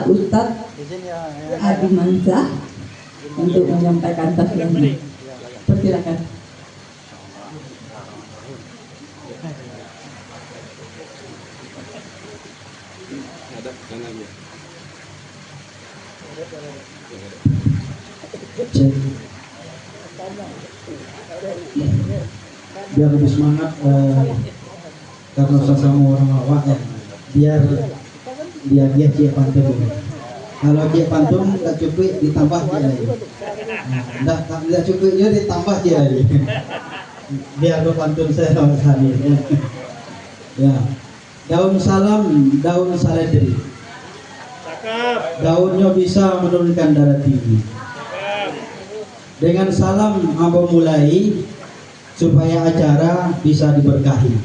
Pak Ustadz Adi Mansyah untuk menyampaikan tasbihnya. Persilakan. Biar lebih semangat karena sama orang awak ya, biar dia cie pantun. Kalau cie pantun tak cukup ditambah dia lagi, tidak cukup dia ditambah dia lagi. Biar pantun saya sama sekali ya. Daun salam, daun saledri, daunnya bisa menurunkan darah tinggi. Dengan salam abang mulai supaya acara bisa diberkahi.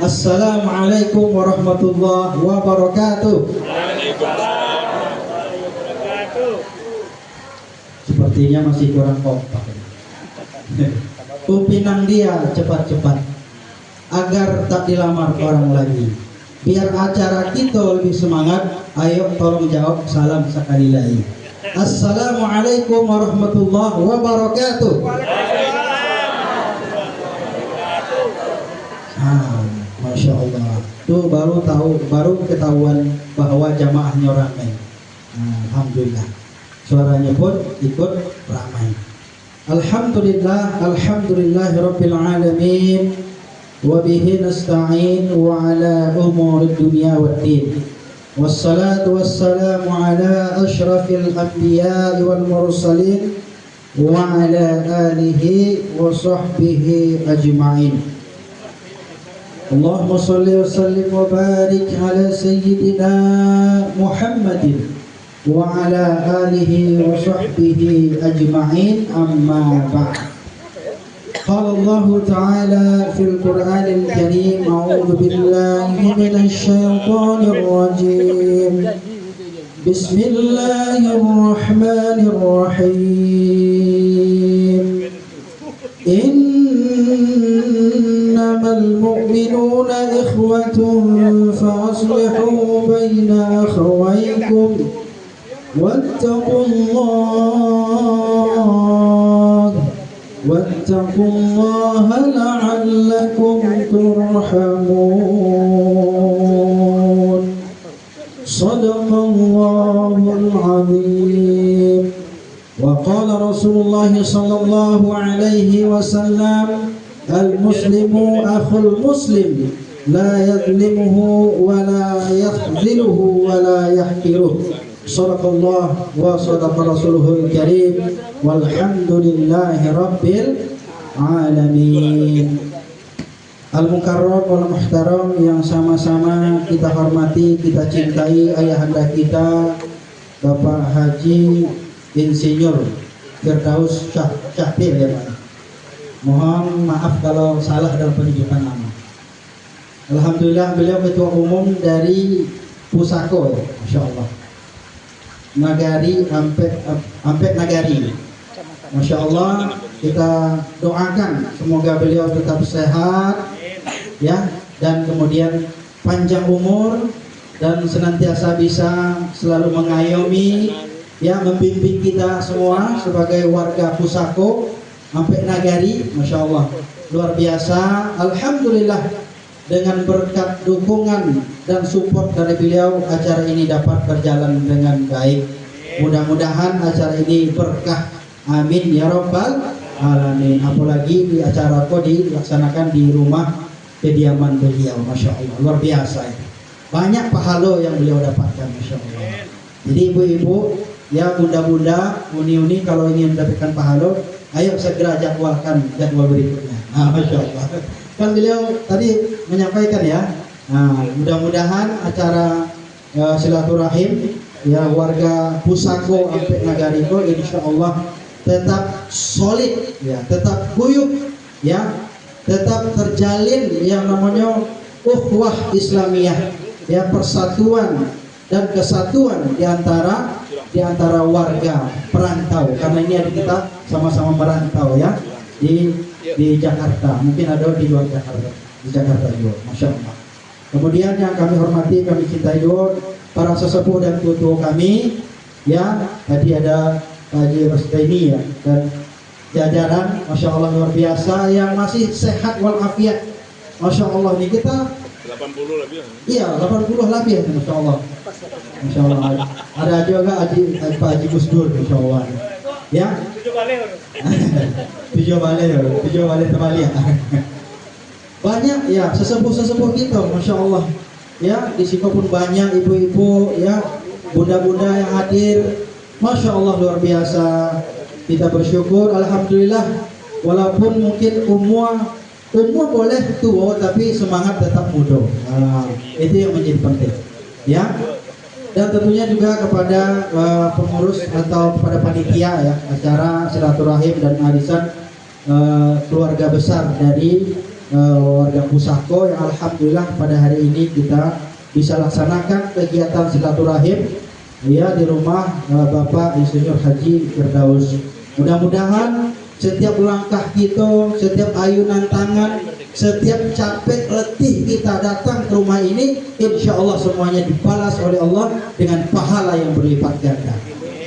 Assalamualaikum warahmatullahi wabarakatuh. Sepertinya masih kurang kompak. Upinang dia cepat-cepat agar tak dilamar orang lagi. Biar acara kita lebih semangat, ayo tolong jawab salam sekali lagi. Assalamualaikum warahmatullahi wabarakatuh. Masya Allah. Tuh baru ketahuan bahwa jamaahnya ramai. Alhamdulillah. Suaranya pun ikut ramai. Alhamdulillah, alhamdulillahirabbil alamin. Wa bihi nasta'in wa ala umuri dunya waddin. Wassalatu wassalamu ala asyrafil anbiya'i wal mursalin wa ala alihi wa sahbihi ajma'in. Allahumma salli wa sallim wa barik ala sayyidina Muhammadin wa ala alihi wa sahbihi ajma'in, amma ba'd. Qala Allah Ta'ala fil Qur'anil Karim, a'udzu billahi minasy syaithanir rajim. Bismillahirrahmanirrahim. Innamal mu'minuna ikhwatun fa'aslihu baina akhawaykum wattaqullaha la'allakum turhamun. Shadaqallahul azim. Wa qala Rasulullah sallallahu alaihi wasallam, al-muslimu akhul muslim, la yadlimuhu wa la yakhziluhu wa la yahqiruhu. Sadaqallah wa sadaqa rasuluhul karim, walhamdulillahi rabbil alamin. Al-Mukarram wal Muhtaram yang sama-sama kita hormati, kita cintai ayahanda kita Bapak Haji Insinyur Firdaus Syahpir ya Pak. Mohon maaf kalau salah dalam penunjukan nama. Alhamdulillah beliau ketua umum dari Pusako ya, Masya Allah. Nagari Ampek Nagari. Masya Allah, kita doakan semoga beliau tetap sehat ya, dan kemudian panjang umur dan senantiasa bisa selalu mengayomi ya, membimbing kita semua sebagai warga Pusako Ampek Nagari. Masya Allah, luar biasa. Alhamdulillah, dengan berkat dukungan dan support dari beliau, acara ini dapat berjalan dengan baik. Mudah-mudahan acara ini berkah, amin ya rabbal alamin. Apalagi di acara kok dilaksanakan di rumah kediaman beliau, Masya Allah, luar biasa itu. Banyak pahala yang beliau dapatkan, Masya Allah. Jadi ibu-ibu ya, bunda-bunda, uni-uni, kalau ingin mendapatkan pahala, ayo segera jadwalkan jadwal berikutnya. Masya Allah. Kan beliau tadi menyampaikan ya, mudah-mudahan acara silaturahim ya warga Pusako Ampek Nagari ko insya Allah tetap solid ya, tetap guyup ya, tetap terjalin yang namanya ukhuwah Islamiyah ya, persatuan dan kesatuan di antara warga perantau, karena ini ada kita sama-sama merantau ya di Jakarta, mungkin ada di luar Jakarta, di Jakarta juga, Masya Allah. Kemudian yang kami hormati, kami cintai dulu para sesepuh dan tua kami, ya. Tadi ada Pak Haji Rosdaini ya, dan jajaran, masya Allah luar biasa yang masih sehat walafiat. Masya Allah nih kita 80 lebih. iya 80 lebih ya, masya Allah. Masya Allah. Ada juga Pak Haji Gusdur, masya Allah. Ya. Tujuh balik terbalik. Banyak ya sesepuh kita, masya Allah. Ya di sini pun banyak ibu-ibu, ya bunda-bunda yang hadir, masya Allah luar biasa. Kita bersyukur, alhamdulillah. Walaupun mungkin umur boleh tua, tapi semangat tetap muda. Itu yang menjadi penting. Ya. Dan tentunya juga kepada pengurus atau kepada panitia ya acara silaturahim dan arisan keluarga besar dari warga Pusako yang alhamdulillah pada hari ini kita bisa laksanakan kegiatan silaturahim ya di rumah Bapak Insinyur Haji Firdaus. Mudah-mudahan setiap langkah kita, setiap ayunan tangan, setiap capek letih kita datang ke rumah ini, insya Allah semuanya dibalas oleh Allah dengan pahala yang berlipat ganda.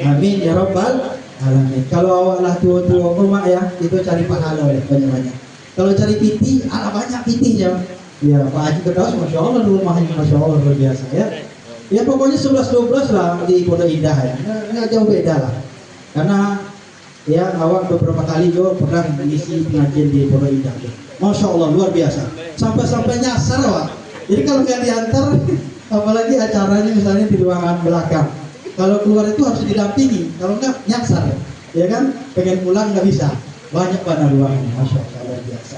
Amin ya Rabbal alamin. Kalau awaklah tua-tua rumah ya, itu cari pahala oleh banyak-banyak. Kalau cari piti, ada banyak pitinya. Ya Pak Haji Firdaus, masya Allah rumahnya masya Allah luar biasa ya. Ya pokoknya 11-12 lah di Pondok Indah ya, nggak jauh beda lah. Karena ya awak beberapa kali juga pernah mengisi pengajian di Pondok Indah. Masya Allah luar biasa. Sampai nyasar awak. Jadi kalau nggak diantar, apalagi acaranya misalnya di ruangan belakang. Kalau keluar itu harus didampingi. Kalau nggak nyasar, ya kan? Pengen pulang nggak bisa. Banyak banget ruangan. Masya Allah luar biasa.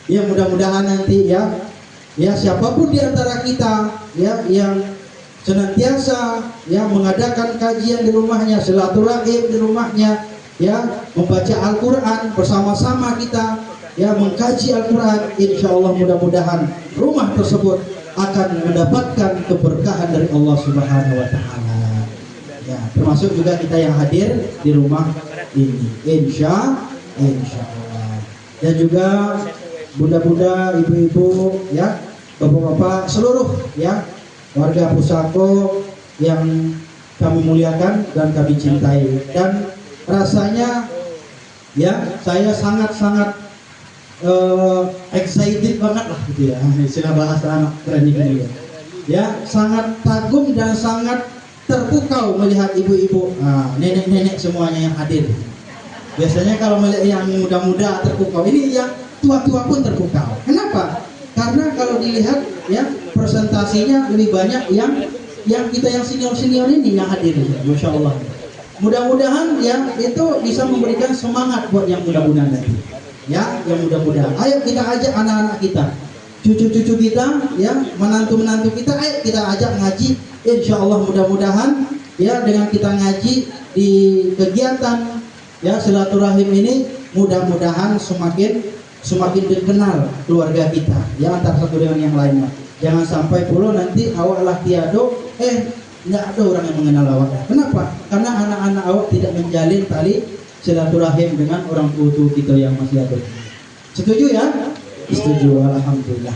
Ya mudah-mudahan nanti ya siapapun di antara kita ya yang senantiasa ya mengadakan kajian di rumahnya, silaturahim di rumahnya, ya membaca Al-Quran bersama-sama kita, ya mengkaji Al-Quran, insya Allah mudah-mudahan rumah tersebut akan mendapatkan keberkahan dari Allah Subhanahu Wa Taala. Ya, termasuk juga kita yang hadir di rumah ini, insya Allah. Dan juga bunda-bunda, ibu-ibu, ya bapak-bapak seluruh ya warga Pusako yang kami muliakan dan kami cintai. Dan rasanya ya saya sangat excited banget lah gitu ya, istilah bahasa anak keren ini ya, sangat kagum dan sangat terpukau melihat ibu-ibu, nenek-nenek semuanya yang hadir. Biasanya kalau melihat yang muda-muda terpukau, ini yang tua-tua pun terpukau. Kenapa? Karena kalau dilihat ya presentasinya lebih banyak yang kita yang senior ini yang hadir, masya Allah. Mudah-mudahan ya itu bisa memberikan semangat buat yang muda-muda nanti. Ya, yang muda-muda. Ayo kita ajak anak-anak kita, cucu-cucu kita, ya menantu-menantu kita, ayo kita ajak ngaji. Insya Allah mudah-mudahan ya dengan kita ngaji di kegiatan ya silaturahim ini, mudah-mudahan semakin dikenal keluarga kita ya antara satu dengan yang lainnya. Jangan sampai pula nanti awaklah tiado tidak ada orang yang mengenal awak. Kenapa? Karena anak-anak awak tidak menjalin tali silaturahim dengan orang tua kita yang masih ada. Setuju ya? Setuju, alhamdulillah.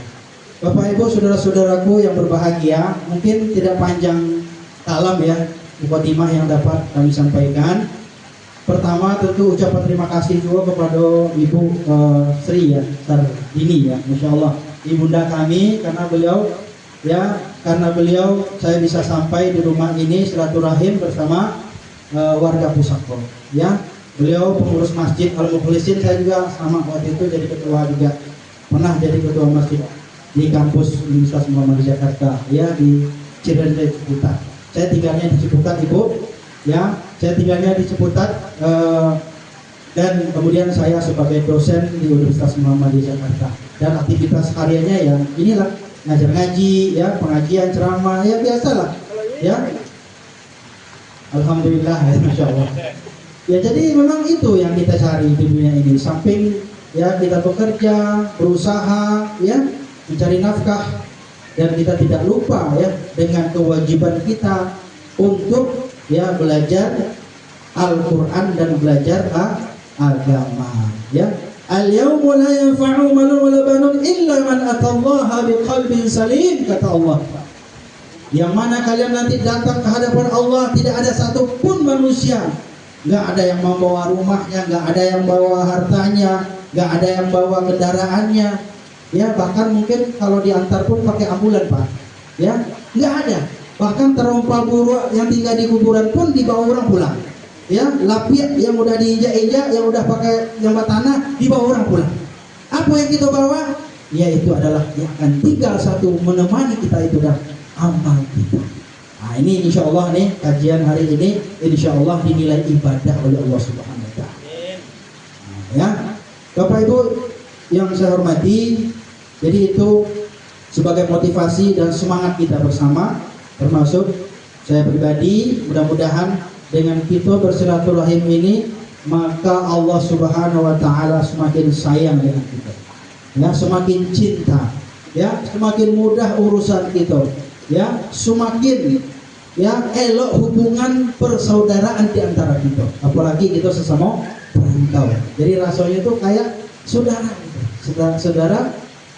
Bapak Ibu, saudara-saudaraku yang berbahagia, mungkin tidak panjang kalam ya mukadimah yang dapat kami sampaikan. Pertama tentu ucapan terima kasih juga kepada Ibu Sri ya, Sardini ya, masya Allah, ibunda kami, karena beliau saya bisa sampai di rumah ini silaturahim bersama warga Pusako ya. Beliau pengurus masjid Al-Mukhlisin, saya juga sama waktu itu jadi ketua juga, pernah jadi ketua masjid di kampus Universitas Muhammad Jakarta ya, di Cirende Ciputat. Saya tinggalnya di Ciputat Ibu ya, saya tinggalnya di Ciputat dan kemudian saya sebagai dosen di Universitas Muhammad Jakarta, dan aktivitas hariannya ya inilah ngajar ngaji ya, pengajian, ceramah ya, biasalah ya. Alhamdulillah ya, masya Allah. Ya jadi memang itu yang kita cari di dunia ini. Samping ya kita bekerja, berusaha ya mencari nafkah, dan kita tidak lupa ya dengan kewajiban kita untuk ya belajar Al-Quran dan belajar agama ya. Al-yawma la yanfa'u malun wala banun illa man atallaha biqalbin salim, kata Allah. Yang mana kalian nanti datang ke hadapan Allah, tidak ada satupun manusia, nggak ada yang membawa rumahnya, nggak ada yang bawa hartanya, nggak ada yang bawa kendaraannya, ya bahkan mungkin kalau diantar pun pakai ambulan Pak, ya nggak ada. Bahkan terompa buruk yang tinggal di kuburan pun dibawa orang pulang, ya lapiak yang udah diinjak-injak, yang udah pakai jambat tanah dibawa orang pulang. Apa yang kita bawa? Yaitu adalah yang akan tinggal satu menemani kita itu dah amal kita. Nah ini insya Allah nih kajian hari ini insya Allah dinilai ibadah oleh Allah Subhanahu Wa Taala. Ya, Bapak Ibu yang saya hormati, jadi itu sebagai motivasi dan semangat kita bersama, termasuk saya pribadi. Mudah-mudahan dengan kita bersilaturahim ini, maka Allah Subhanahu Wa Taala semakin sayang dengan kita, ya semakin cinta, ya semakin mudah urusan kita, ya semakin ya elok hubungan persaudaraan di antara kita, apalagi kita sesama perantau. Jadi rasanya itu kayak saudara, saudara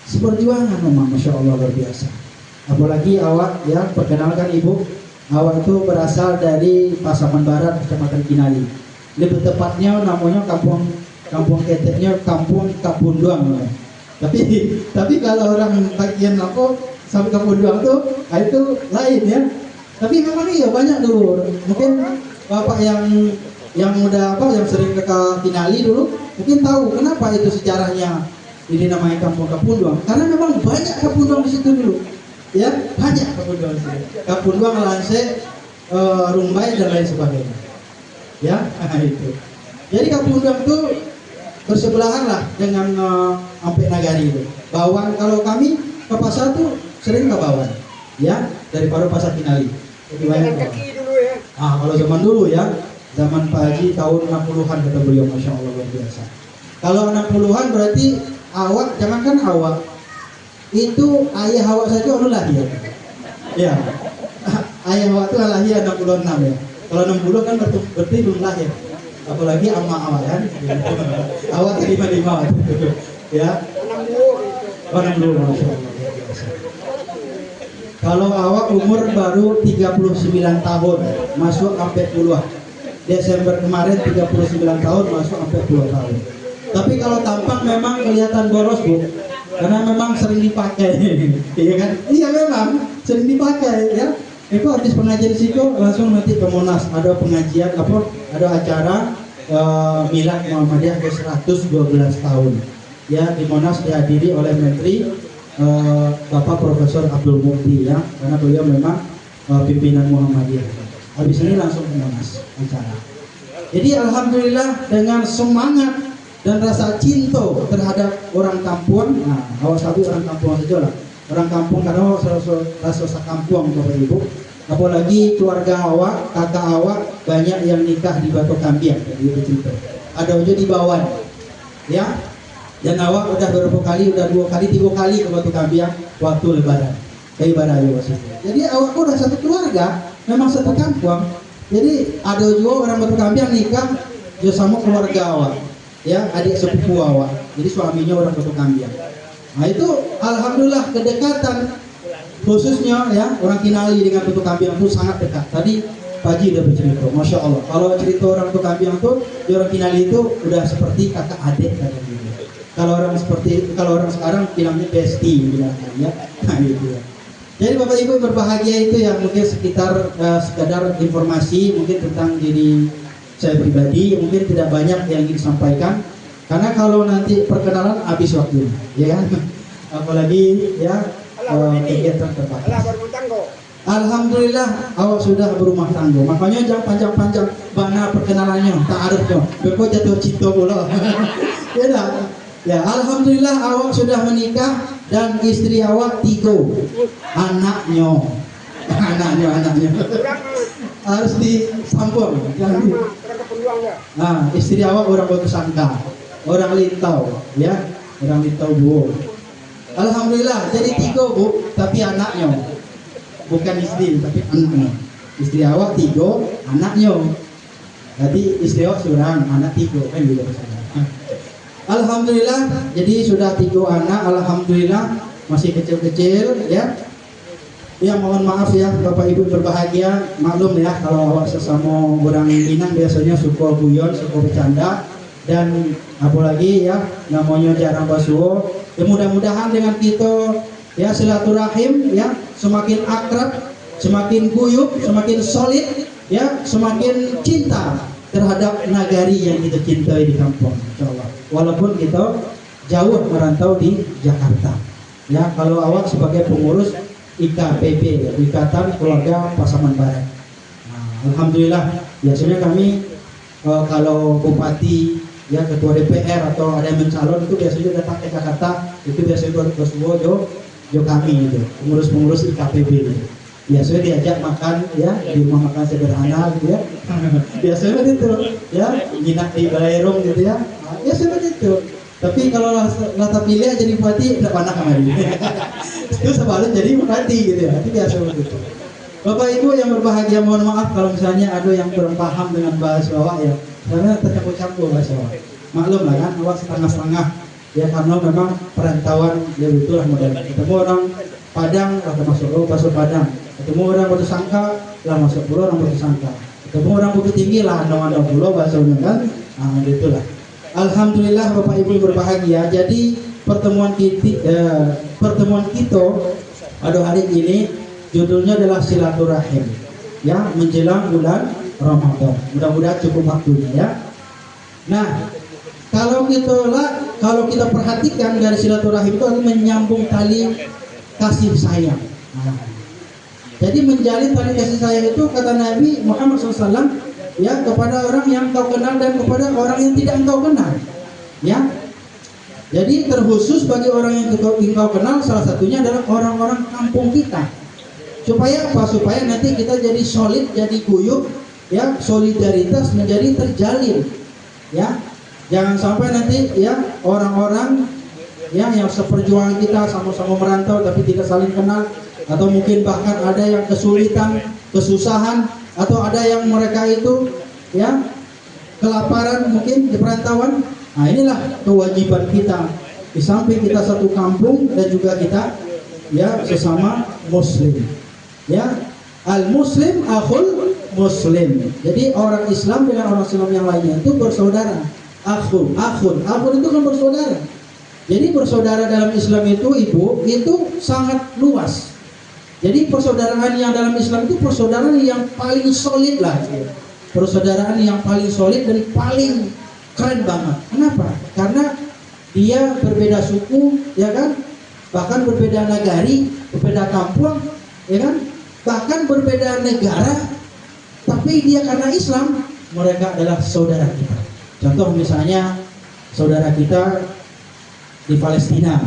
seperjuangan memang, masya Allah luar biasa. Apalagi awak ya, perkenalkan ibu, awak itu berasal dari Pasaman Barat, Kecamatan Kinali. Lebih tepatnya namanya kampung keteknya kampung Kapunduang. Tapi kalau orang bagian apa sampai Kapunduang tuh, itu lain ya. Tapi memang iya banyak dulu. Mungkin bapak yang udah yang sering ke Kinali dulu mungkin tahu kenapa itu sejarahnya ini namanya kampung Kapunduang. Karena memang banyak Kapunduang di situ dulu. Ya, banyak Kapunduang di situ. Kapunduang, Lanse, Rumbai dan lain sebagainya. Ya, itu. Jadi Kapunduang itu bersebelahan lah dengan Ampek Nagari itu. Bawang, kalau kami ke pasar tuh sering ke Bawang. Ya, daripada pasar Kinali. Jadi banyak dulu ya. Kalau zaman dulu ya, zaman Pak Haji tahun 60-an kata beliau, masya Allah luar biasa. Kalau 60-an berarti awak, jangankan awak, itu ayah awak saja orang lahir. Ya, ayah awak itu lahir 66 ya. Kalau 60 kan berarti belum lahir. Apalagi ama awak kan. Awak 55 ya. 60 masya Allah. Kalau awak umur baru 39 tahun, masuk sampai puluhan. Desember kemarin 39 tahun, masuk sampai 10 tahun. Tapi kalau tampak memang kelihatan boros Bu, karena memang sering dipakai. Iya kan? Iya memang sering dipakai ya. Itu habis pengajian situ langsung nanti ke Monas, ada pengajian ada acara Milad Muhammadiyah ke 112 tahun. Ya, di Monas dihadiri oleh Menteri Bapak Profesor Abdul Mukti ya, karena beliau memang pimpinan Muhammadiyah. Habis ini langsung ke Monas acara. Jadi alhamdulillah dengan semangat dan rasa cinta terhadap orang kampung. Nah, awas tapi orang kampung saja lah. Orang kampung karena rasa kampung Bapak Ibu. Apalagi keluarga awak, kakak awak banyak yang nikah di Batu Kambiang, gitu cerita. Ada aja di Bawang, ya. Dan awak udah berapa kali, udah 2 kali, 3 kali ke Batu Kambiang waktu Lebaran. Ibadah maksudnya. Jadi awak udah satu keluarga, memang satu kampung. Jadi ada juga orang Batu Kambiang nikah sama keluarga awak, ya adik sepupu awak. Jadi suaminya orang Batu Kambiang. Nah itu alhamdulillah kedekatan, khususnya ya orang Kinali dengan Batu Kambiang itu sangat dekat. Tadi Pak Haji udah bercerita, masya Allah. Kalau cerita orang Batu Kambiang tuh, di orang Kinali itu udah seperti kakak adik katanya. Kalau orang sekarang bilangnya bestie bilangnya ya. Nah gitu ya. Jadi Bapak Ibu berbahagia itu ya, mungkin sekedar informasi mungkin tentang diri saya pribadi, mungkin tidak banyak yang ingin disampaikan karena kalau nanti perkenalan habis waktu ya kan. Apalagi ya kegiatan terbatas. Alhamdulillah awak sudah berumah tangga, makanya jangan panjang-panjang bana perkenalannya, ta'arufnya beko jatuh cinta pula. Ya dah. Ya, alhamdulillah awak sudah menikah dan istri awak 3 anaknya harus disampung. Nah, istri awak orang Batu Sangka, orang Lintau, ya, orang Lintau Bu. Alhamdulillah jadi 3 Bu, tapi anaknya bukan istri tapi anaknya. Istri awak 3 anaknya. Jadi istri awak seorang, anak 3 kan gitu. Alhamdulillah, jadi sudah 3 anak, alhamdulillah masih kecil-kecil ya. Ya mohon maaf ya Bapak Ibu berbahagia, maklum ya kalau awak sesama orang Minang biasanya suka guyon, suka bercanda, dan apalagi ya namanya jarang basuh. Ya mudah-mudahan dengan kita ya silaturahim ya semakin akrab, semakin guyup, semakin solid ya, semakin cinta terhadap nagari yang kita cintai di kampung, insyaallah. Walaupun kita jauh merantau di Jakarta. Ya, kalau awak sebagai pengurus IKPB, Ikatan Keluarga Pasaman Barat. Nah, alhamdulillah, biasanya kami kalau bupati, ya ketua DPR atau ada yang mencalon itu biasanya datang ke Jakarta, itu biasanya bersuwo jo kami itu, pengurus-pengurus IKPB itu. Biasanya diajak makan ya di rumah makan sederhana gitu ya. Biasanya gitu ya, nginap di Balairung gitu ya. Nah, biasanya gitu. Tapi kalau lata pilih jadi bupati tidak pernah kemarin. Itu sebalik jadi bupati gitu ya. Itu biasa begitu. Bapak Ibu yang berbahagia, mohon maaf kalau misalnya ada yang kurang paham dengan bahasa awak ya. Karena tercampur-campur bahasa awak. Maklum lah kan, awak setengah-setengah ya, karena memang perantauan ya itulah model. Ketemu orang Padang lah masuk bahasa Padang. Ketemu orang Batu Sangka lah masuk pulau orang Batu Sangka. Ketemu orang Bukit Tinggi lah andong pulau bahasa kan. Nah, gitulah. Alhamdulillah Bapak Ibu berbahagia. Jadi pertemuan kita pada hari ini judulnya adalah silaturahim. Ya, menjelang bulan Ramadan. Mudah-mudahan cukup waktunya ya. Nah, kalau kita perhatikan dari silaturahim itu adalah menyambung tali kasih sayang. Nah, jadi menjalin tali kasih sayang itu kata Nabi Muhammad SAW ya kepada orang yang kau kenal dan kepada orang yang tidak engkau kenal. Ya, jadi terkhusus bagi orang yang engkau kenal salah satunya adalah orang-orang kampung kita. Supaya apa? Supaya nanti kita jadi solid, jadi guyup, ya solidaritas menjadi terjalin. Ya, jangan sampai nanti ya orang-orang ya yang seperjuangan kita sama-sama merantau tapi tidak saling kenal, atau mungkin bahkan ada yang kesulitan, kesusahan, atau ada yang mereka itu ya kelaparan mungkin di perantauan. Nah, inilah kewajiban kita di samping kita satu kampung dan juga kita ya sesama muslim. Ya, al muslim akhul muslim. Jadi orang Islam dengan orang Islam yang lainnya itu bersaudara. Akhun itu kan bersaudara. Jadi bersaudara dalam Islam itu ibu itu sangat luas. Jadi persaudaraan yang dalam Islam itu persaudaraan yang paling solid lah. Persaudaraan yang paling solid dan paling keren banget. Kenapa? Karena dia berbeda suku, ya kan? Bahkan berbeda nagari, berbeda kampung, ya kan? Bahkan berbeda negara. Tapi dia karena Islam, mereka adalah saudara kita. Contoh misalnya saudara kita di Palestina.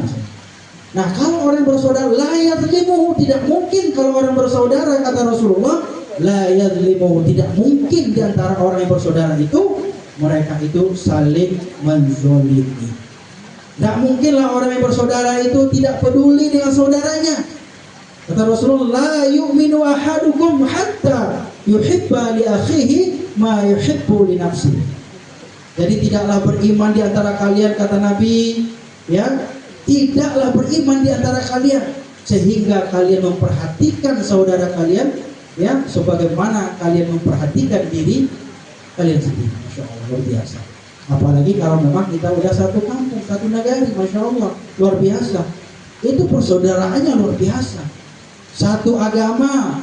Nah, kalau orang bersaudara la yadlimu, tidak mungkin kalau orang bersaudara kata Rasulullah, la yadlimu, tidak mungkin di antara orang yang bersaudara itu mereka itu saling menzolimi. Tidak mungkinlah orang yang bersaudara itu tidak peduli dengan saudaranya. Kata Rasulullah, la yu'minu ahadukum hatta yuhibba li akhihi ma yuhibbu li nafsihi. Jadi tidaklah beriman di antara kalian kata Nabi, ya, tidaklah beriman di antara kalian sehingga kalian memperhatikan saudara kalian ya sebagaimana kalian memperhatikan diri kalian sendiri. Masya Allah, luar biasa. Apalagi kalau memang kita udah satu kampung, satu negara, Masya Allah, luar biasa. Itu persaudaraannya luar biasa. Satu agama,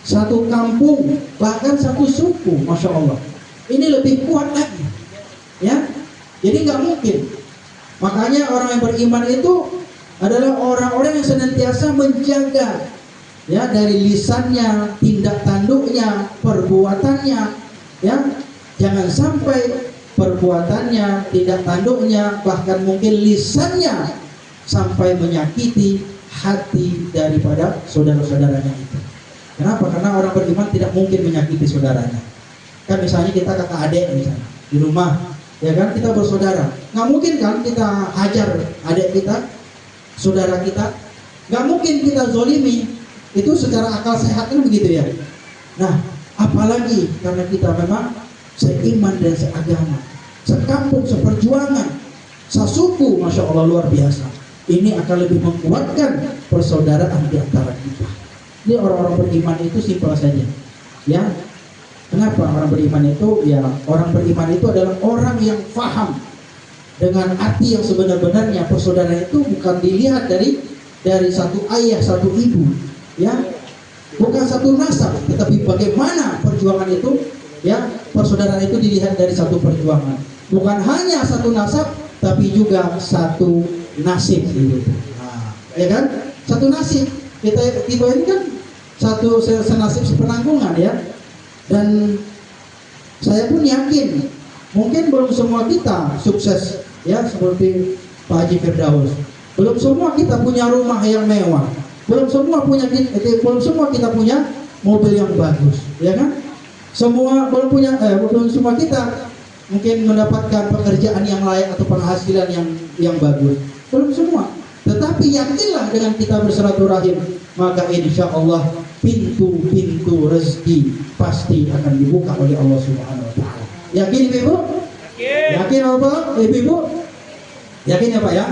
satu kampung, bahkan satu suku, Masya Allah. Ini lebih kuat lagi. Ya, jadi nggak mungkin. Makanya orang yang beriman itu adalah orang-orang yang senantiasa menjaga ya dari lisannya, tindak tanduknya, perbuatannya, ya. Jangan sampai perbuatannya, tindak tanduknya, bahkan mungkin lisannya sampai menyakiti hati daripada saudara-saudaranya itu. Kenapa? Karena orang beriman tidak mungkin menyakiti saudaranya. Kan misalnya kita kakak adik misalnya di rumah, ya kan kita bersaudara, nggak mungkin kan kita hajar adik kita, saudara kita, nggak mungkin kita zolimi. Itu secara akal sehat kan begitu ya. Nah, apalagi karena kita memang seiman dan seagama, sekampung, seperjuangan, sasuku, masya Allah luar biasa. Ini akan lebih menguatkan persaudaraan di antara kita. Ini orang-orang beriman itu simpel saja, ya. Kenapa orang beriman itu? Ya, orang beriman itu adalah orang yang faham dengan arti yang sebenar-benarnya. Persaudaraan itu bukan dilihat dari satu ayah, satu ibu, ya, bukan satu nasab, tetapi bagaimana perjuangan itu, ya. Persaudaraan itu dilihat dari satu perjuangan, bukan hanya satu nasab, tapi juga satu nasib gitu. Nah, ya kan? Satu nasib. Kita ini kan satu senasib sepenanggungan, ya. Dan saya pun yakin mungkin belum semua kita sukses, ya, seperti Pak Haji Firdaus. Belum semua kita punya rumah yang mewah. Belum semua kita punya mobil yang bagus, ya kan? Belum semua kita mungkin mendapatkan pekerjaan yang layak atau penghasilan yang bagus. Belum semua. Tetapi yakinlah dengan kita bersilaturahim, maka insya Allah pintu-pintu rezeki pasti akan dibuka oleh Allah Subhanahu wa taala. Yakin Ibu? Yakin apa Ibu? Yakin ya Pak ya?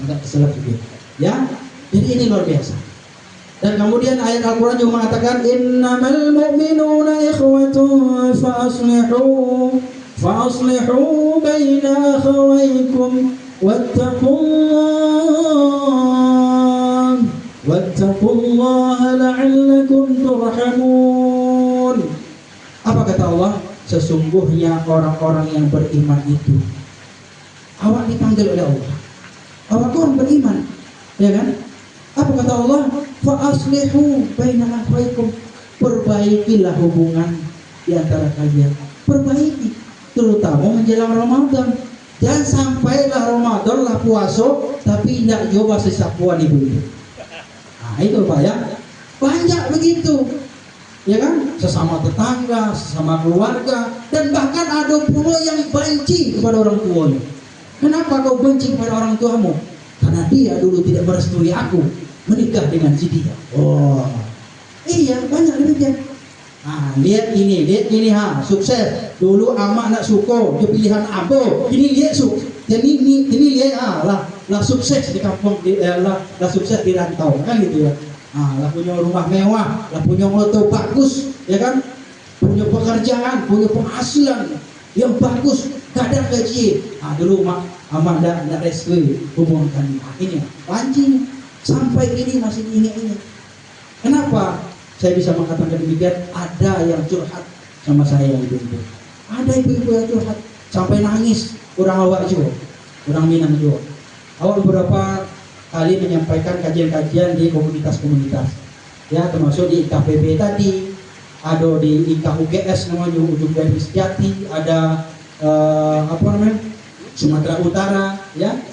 Enggak keselak juga. Ya. Jadi ini luar biasa. Dan kemudian ayat Al-Qur'an juga mengatakan innamal mu'minuna ikhwatun fa'aslihu baina akhawaykum wattaqullaha la'allakum turhamun. Apa kata Allah? Sesungguhnya orang-orang yang beriman itu, awak dipanggil oleh Allah. Awak itu orang beriman, ya kan? Apa kata Allah? Fa'aslihu baina akhawaykum. Perbaikilah hubungan di antara kalian. Perbaiki, terutama menjelang Ramadan. Jangan sampailah Ramadan lah puasa tapi tidak coba sesapuan ibu. Nah itu Pak ya, banyak begitu, ya kan? Sesama tetangga, sesama keluarga, dan bahkan ada pula yang benci kepada orang tuanya. Kenapa kau benci kepada orang tuamu? Karena dia dulu tidak merestui aku menikah dengan si dia. Oh, iya banyak demikian. Nah, lihat ini sukses. Dulu amak nak suko, dia pilihan abo. Ini lihat ini lihat lah sukses di kampung, lah sukses di rantau, kan gitu ya. Lah punya rumah mewah, lah punya motor bagus, ya kan? Punya pekerjaan, punya penghasilan yang bagus, kadang gaji. Dulu amak nak restui hubungkan ini pancing sampai ini masih ini. Kenapa? Saya bisa mengatakan demikian, ada yang curhat sama saya ibu-ibu. Ada ibu-ibu yang curhat sampai nangis, orang awak juga, orang Minang juga. Awak beberapa kali menyampaikan kajian-kajian di komunitas-komunitas, ya termasuk di IKPB tadi, ada di IKUGS namanya Ujung Dari Sejati, ada Sumatera Utara, ya,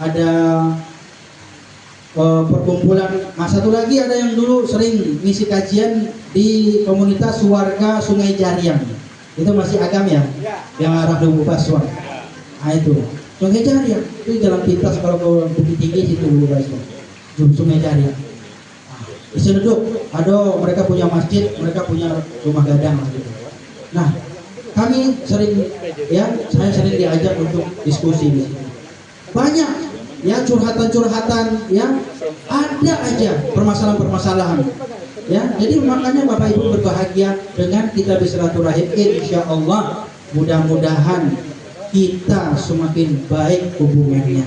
ada perkumpulan. Satu lagi ada yang dulu sering ngisi kajian di komunitas warga Sungai Jariang. Itu masih Agam ya, yang arah Dubu Baswan. Itu Sungai Jariang, itu jalan pintas kalau ke Bukit Tinggi situ Dubu Baswan, Sungai Jariang. Di sana ada mereka punya masjid, mereka punya rumah gadang gitu. Nah, kami sering, ya, saya sering diajak untuk diskusi di sini. Banyak ya curhatan-curhatan, ya ada aja permasalahan-permasalahan, ya. Jadi makanya Bapak Ibu berbahagia dengan kita bersilaturahim. Insya Allah mudah-mudahan kita semakin baik hubungannya,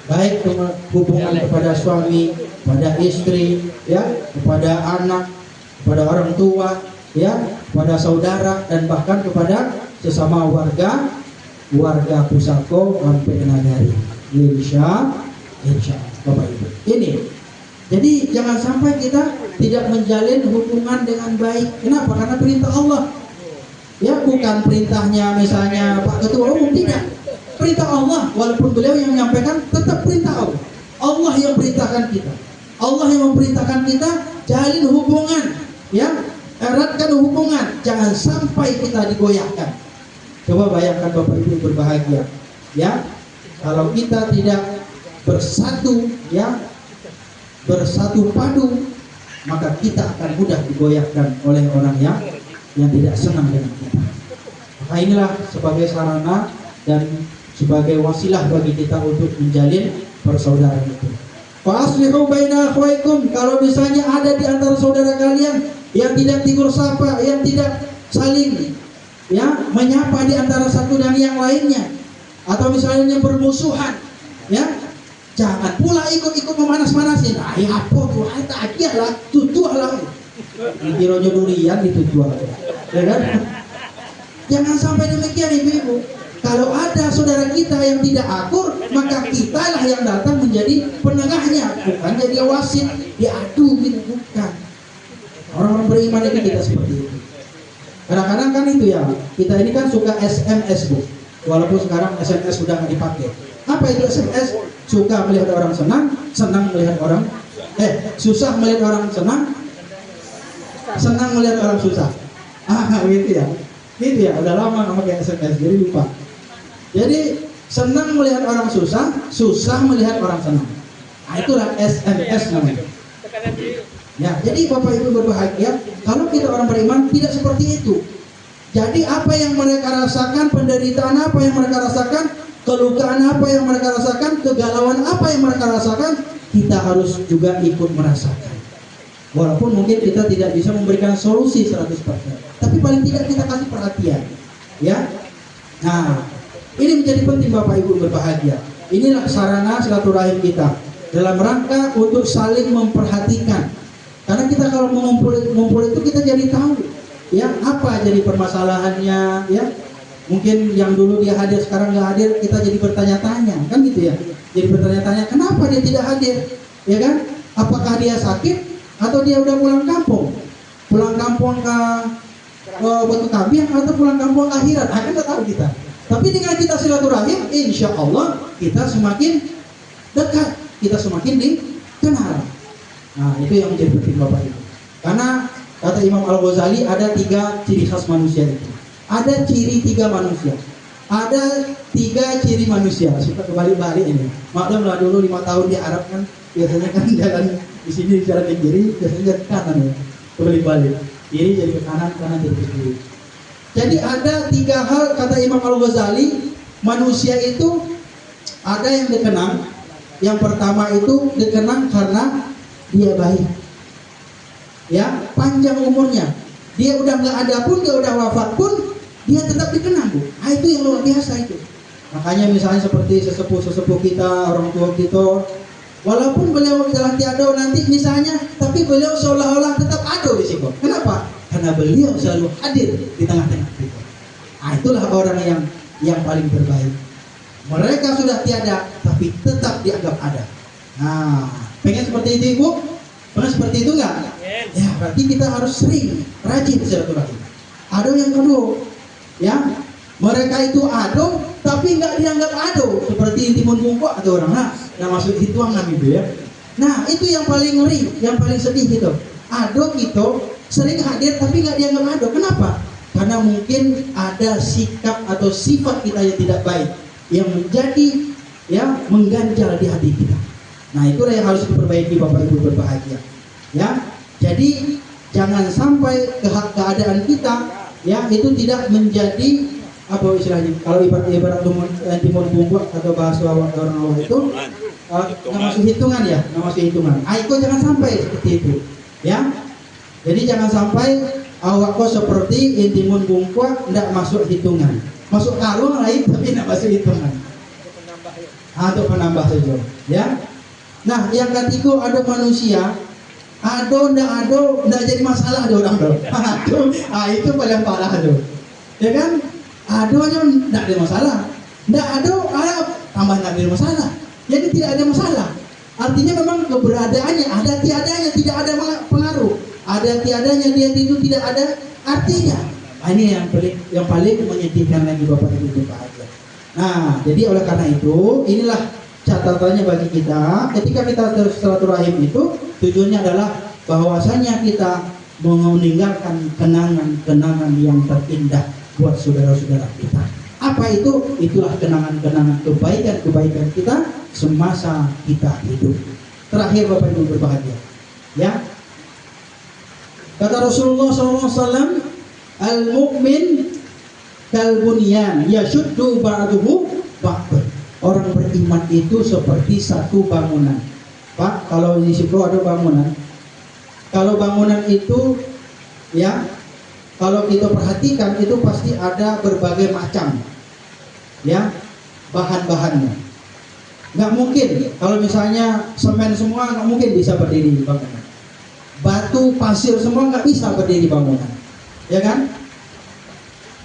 baik hubungan kepada suami, pada istri, ya, kepada anak, kepada orang tua, ya, kepada saudara, dan bahkan kepada sesama warga pusako sampai nagari. Insya Bapak Ibu. Ini. Jadi jangan sampai kita tidak menjalin hubungan dengan baik. Kenapa? Karena perintah Allah. Ya, bukan perintahnya misalnya Pak Ketua Umum, tidak. Perintah Allah, walaupun beliau yang menyampaikan, tetap perintah Allah. Allah yang perintahkan kita. Allah yang memerintahkan kita jalin hubungan, ya, eratkan hubungan. Jangan sampai kita digoyahkan. Coba bayangkan Bapak Ibu berbahagia, ya. Kalau kita tidak bersatu, ya, bersatu padu, maka kita akan mudah digoyahkan oleh orang yang tidak senang dengan kita. Maka inilah sebagai sarana dan sebagai wasilah bagi kita untuk menjalin persaudaraan itu. Fa aslihu baina akhwaikum, kalau misalnya ada di antara saudara kalian yang tidak tegur sapa, yang tidak saling menyapa di antara satu dan yang lainnya, atau misalnya bermusuhan, jangan pula ikut-ikut memanas-manasin. Ya apa tuh, tak lah, tutuh lah. Dikironya durian ditutuh, ya kan? Jangan sampai demikian ibu-ibu. Kalau ada saudara kita yang tidak akur, maka kitalah yang datang menjadi penengahnya, bukan jadi wasit, diadu gitu, bukan. Orang-orang beriman itu kita seperti itu. Kadang-kadang kan itu ya, kita ini kan suka SMS bu, walaupun sekarang SMS sudah nggak dipakai. Apa itu SMS? Suka melihat orang senang, senang melihat orang, susah melihat orang senang, senang melihat orang susah. Gitu ya. Gitu ya, udah lama nggak pakai SMS, jadi lupa. Jadi senang melihat orang susah, susah melihat orang senang. Itulah SMS namanya. Ya, jadi Bapak Ibu berbahagia kalau kita orang beriman tidak seperti itu. Jadi apa yang mereka rasakan, penderitaan apa yang mereka rasakan, kelukaan apa yang mereka rasakan, kegalauan apa yang mereka rasakan, kita harus juga ikut merasakan. Walaupun mungkin kita tidak bisa memberikan solusi 100%, tapi paling tidak kita kasih perhatian. Ya. Nah, ini menjadi penting Bapak Ibu berbahagia. Inilah sarana silaturahim kita dalam rangka untuk saling memperhatikan. Karena kita kalau mengumpul itu kita jadi tahu ya apa jadi permasalahannya, ya. Mungkin yang dulu dia hadir sekarang nggak hadir, kita jadi bertanya-tanya, kan gitu ya. Jadi bertanya-tanya kenapa dia tidak hadir, ya kan? Apakah dia sakit atau dia udah pulang kampung? Pulang kampung ke Batu Kambing atau pulang kampung ke akhirat? Kan nggak tahu kita. Tapi dengan kita silaturahim, insya Allah kita semakin dekat, kita semakin dikenal. Nah, itu yang menjadi penting Bapak Ibu. Karena kata Imam Al-Ghazali ada 3 ciri khas manusia itu. Ada ciri 3 manusia. Ada 3 ciri manusia. Suka kebalik-balik ini. Maklumlah dulu 5 tahun di Arab kan biasanya kan jalan di sini jalan ke kiri, biasanya jalan ke kanan ya. Kebalik-balik. Kiri jadi ke kanan, kanan jadi ke kiri. Jadi ada 3 hal kata Imam Al-Ghazali, manusia itu ada yang dikenang. Yang pertama itu dikenang karena dia baik, ya, panjang umurnya. Dia udah nggak ada pun, dia udah wafat pun, dia tetap dikenang bu. Itu yang luar biasa itu. Makanya misalnya seperti sesepuh kita, orang tua kita, walaupun beliau telah tiada nanti misalnya, tapi beliau seolah-olah tetap ada di situ. Kenapa? Karena beliau selalu hadir di tengah-tengah kita. Itulah orang yang paling terbaik. Mereka sudah tiada, tapi tetap dianggap ada. Nah, pengen seperti itu ibu? Pengen seperti itu nggak? Ya, berarti kita harus sering, rajin silaturahim. Ada yang kedua, ya, mereka itu ado, tapi nggak dianggap ado, seperti timun bungkuk atau orang nah masuk hitungan ibu ya. Nah, itu yang paling ngeri, yang paling sedih gitu. Ado kita sering hadir, tapi nggak dianggap ado. Kenapa? Karena mungkin ada sikap atau sifat kita yang tidak baik, yang menjadi mengganjal di hati kita. Nah, itulah yang harus diperbaiki Bapak Ibu berbahagia. Ya. Jadi jangan sampai keadaan kita itu tidak menjadi apa istilahnya? Kalau ibarat timun bungkuk atau bahasa orang Jawa itu nggak masuk hitungan ya, nggak masuk hitungan. Itu jangan sampai seperti itu. Ya. Jadi jangan sampai awakku seperti timun bungkuk tidak masuk hitungan. Masuk karung lain tapi tidak masuk hitungan. Untuk menambah saja. Ya. Nah, yang ketiga ada manusia, ndak jadi masalah ada orang tuh. Itu paling parah tuh. Ya kan? Adonya ndak ada masalah. Ndak tambah ndak ada masalah. Jadi tidak ada masalah. Artinya memang keberadaannya ada tiadanya tidak ada pengaruh. Ada tiadanya dia itu tidak ada artinya. Ini yang paling menyedihkan lagi Bapak Ibu bahagia. Nah, jadi oleh karena itu inilah catatannya bagi kita ketika kita silaturahim itu tujuannya adalah bahwasanya kita meninggalkan kenangan-kenangan yang terindah buat saudara-saudara kita. Apa itu? Itulah kenangan-kenangan kebaikan-kebaikan kita semasa kita hidup. Terakhir Bapak Ibu berbahagia. Ya. Kata Rasulullah SAW, al-mu'min kal bunyan yashuddu ba'duhu ba'd. orang beriman itu seperti satu bangunan. Pak, kalau di situ ada bangunan. Kalau bangunan itu ya, kalau kita perhatikan itu pasti ada berbagai macam ya bahan-bahannya. Nggak mungkin kalau misalnya semen semua nggak mungkin bisa berdiri di bangunan. Batu, pasir semua nggak bisa berdiri bangunan, ya kan?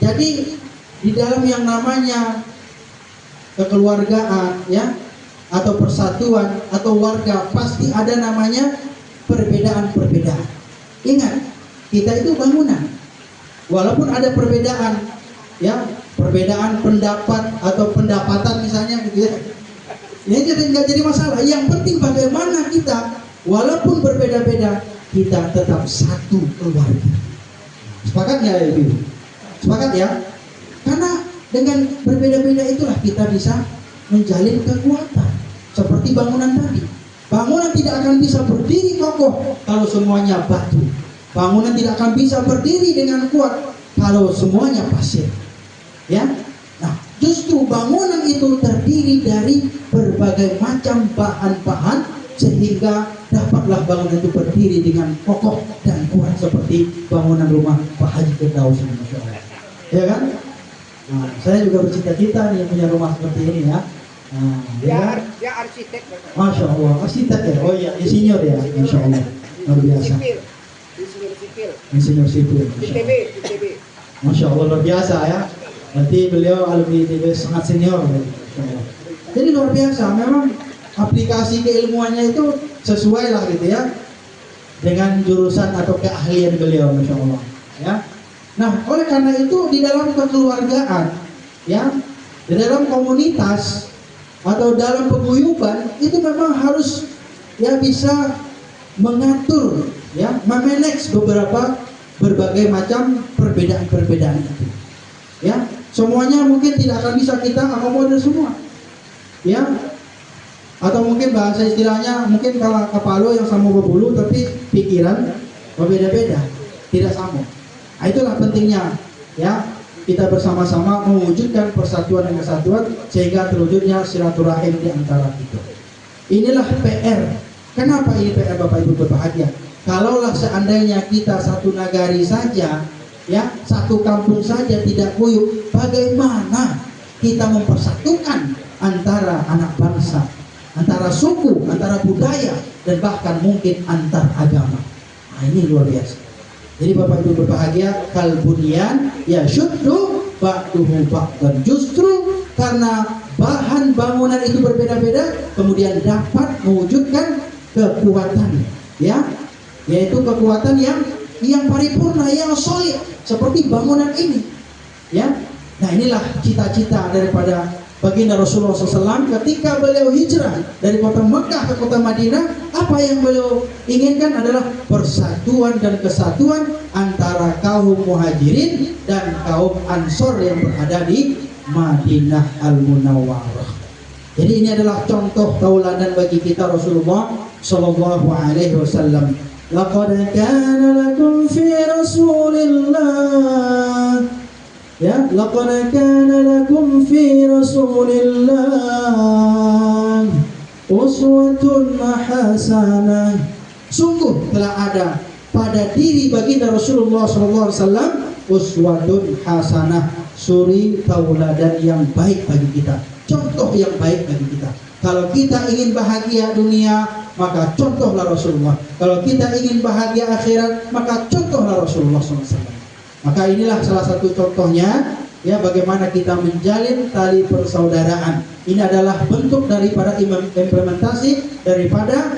Jadi di dalam yang namanya kekeluargaan ya atau persatuan atau warga pasti ada namanya perbedaan-perbedaan. Ingat, kita itu bangunan. Walaupun ada perbedaan ya, perbedaan pendapat atau pendapatan misalnya gitu ya. Ini nggak jadi masalah. Yang penting bagaimana kita walaupun berbeda-beda kita tetap satu keluarga. Sepakat ya Ibu? Sepakat ya? Karena dengan berbeda-beda itulah kita bisa menjalin kekuatan. Seperti bangunan tadi. Bangunan tidak akan bisa berdiri kokoh kalau semuanya batu. Bangunan tidak akan bisa berdiri dengan kuat kalau semuanya pasir. Ya? Nah, justru bangunan itu terdiri dari berbagai macam bahan-bahan sehingga dapatlah bangunan itu berdiri dengan kokoh dan kuat seperti bangunan rumah Pak Haji Firdaus, Masya Allah. Ya kan? Nah, saya juga bercita-cita nih punya rumah seperti ini ya. Nah, Ya arsitek. Masya Allah, arsitek ya. Oh iya, insinyur ya, Masya Allah, luar biasa. Insinyur sipil. ITB. Masya Allah, luar biasa ya. Berarti beliau alumni ITB sangat senior. Masya Allah. Jadi luar biasa, memang aplikasi keilmuannya itu sesuai lah gitu ya dengan jurusan atau keahlian beliau, Masya Allah ya. Nah, oleh karena itu di dalam kekeluargaan ya, di dalam komunitas atau dalam paguyuban itu memang harus ya bisa mengatur ya, memanage berbagai macam perbedaan-perbedaan itu ya. Semuanya mungkin tidak akan bisa kita akomodir semua ya. Atau mungkin bahasa istilahnya, mungkin kalau kepala yang sama berbulu tapi pikiran berbeda-beda, tidak sama. Nah, itulah pentingnya ya, kita bersama-sama mewujudkan persatuan dan kesatuan sehingga terwujudnya silaturahim di antara kita. Inilah PR. Kenapa ini PR Bapak Ibu berbahagia? Kalaulah seandainya kita satu nagari saja ya, satu kampung saja tidak guyup, bagaimana kita mempersatukan antara anak bangsa, antara suku, antara budaya, dan bahkan mungkin antar agama. Nah, ini luar biasa. Jadi Bapak Ibu berbahagia, kalbunian ya syuddu ba'duhu ba'dan. Justru karena bahan bangunan itu berbeda-beda, kemudian dapat mewujudkan kekuatan ya, yaitu kekuatan yang paripurna, yang solid seperti bangunan ini ya. Nah, inilah cita-cita daripada baginda Rasulullah SAW ketika beliau hijrah dari kota Mekah ke kota Madinah. Apa yang beliau inginkan adalah persatuan dan kesatuan antara kaum muhajirin dan kaum ansor yang berada di Madinah Al-Munawwarah. Jadi ini adalah contoh tauladan bagi kita Rasulullah Sallallahu Alaihi Wasallam. Laqad kana lakum fi Rasulillah, ya, laqad kana lakum fi Rasulillah uswatun hasanah. Sungguh telah ada pada diri baginda Rasulullah SAW uswatun hasanah, suri tauladan yang baik bagi kita, contoh yang baik bagi kita. Kalau kita ingin bahagia dunia, maka contohlah Rasulullah. Kalau kita ingin bahagia akhirat, maka contohlah Rasulullah SAW. Maka inilah salah satu contohnya ya, bagaimana kita menjalin tali persaudaraan. Ini adalah bentuk daripada implementasi daripada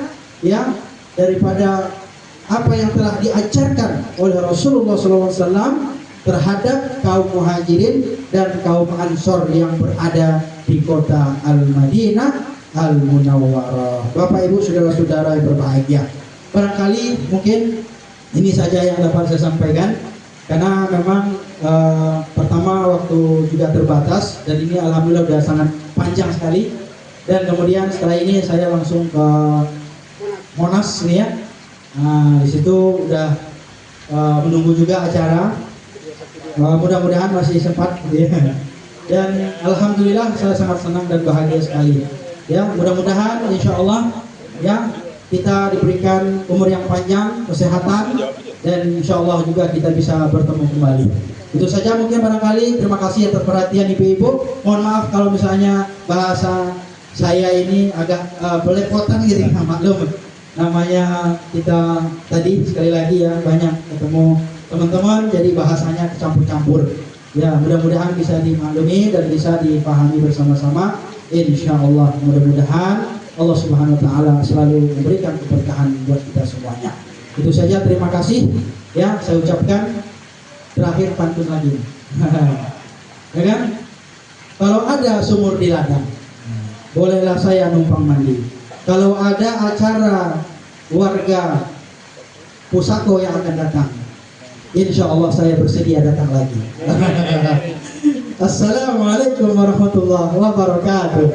apa yang telah diajarkan oleh Rasulullah SAW terhadap kaum muhajirin dan kaum ansor yang berada di kota Al-Madinah Al-Munawwarah. Bapak Ibu saudara-saudara yang berbahagia, barangkali mungkin ini saja yang dapat saya sampaikan. Karena memang pertama waktu juga terbatas dan ini alhamdulillah sudah sangat panjang sekali. Dan kemudian setelah ini saya langsung ke Monas nih ya. Nah, di situ udah menunggu juga acara. Mudah-mudahan masih sempat gitu ya. dan alhamdulillah saya sangat senang dan bahagia sekali. Ya, mudah-mudahan insya Allah ya kita diberikan umur yang panjang, kesehatan, dan insya Allah juga kita bisa bertemu kembali. Itu saja mungkin barangkali. Terima kasih atas perhatian ibu-ibu. Mohon maaf kalau misalnya bahasa saya ini agak belepotan gitu, maklum. Namanya kita tadi sekali lagi ya banyak ketemu teman-teman, jadi bahasanya kecampur-campur. Ya, mudah-mudahan bisa dimaklumi dan bisa dipahami bersama-sama. Insya Allah, mudah-mudahan Allah Subhanahu Wa Taala selalu memberikan keberkahan buat kita semuanya. Itu saja, terima kasih. Ya, saya ucapkan terakhir pantun lagi. Ya kan? Kalau ada sumur di ladang, bolehlah saya numpang mandi. Kalau ada acara warga Pusako yang akan datang, insya Allah saya bersedia datang lagi. Assalamualaikum warahmatullahi wabarakatuh.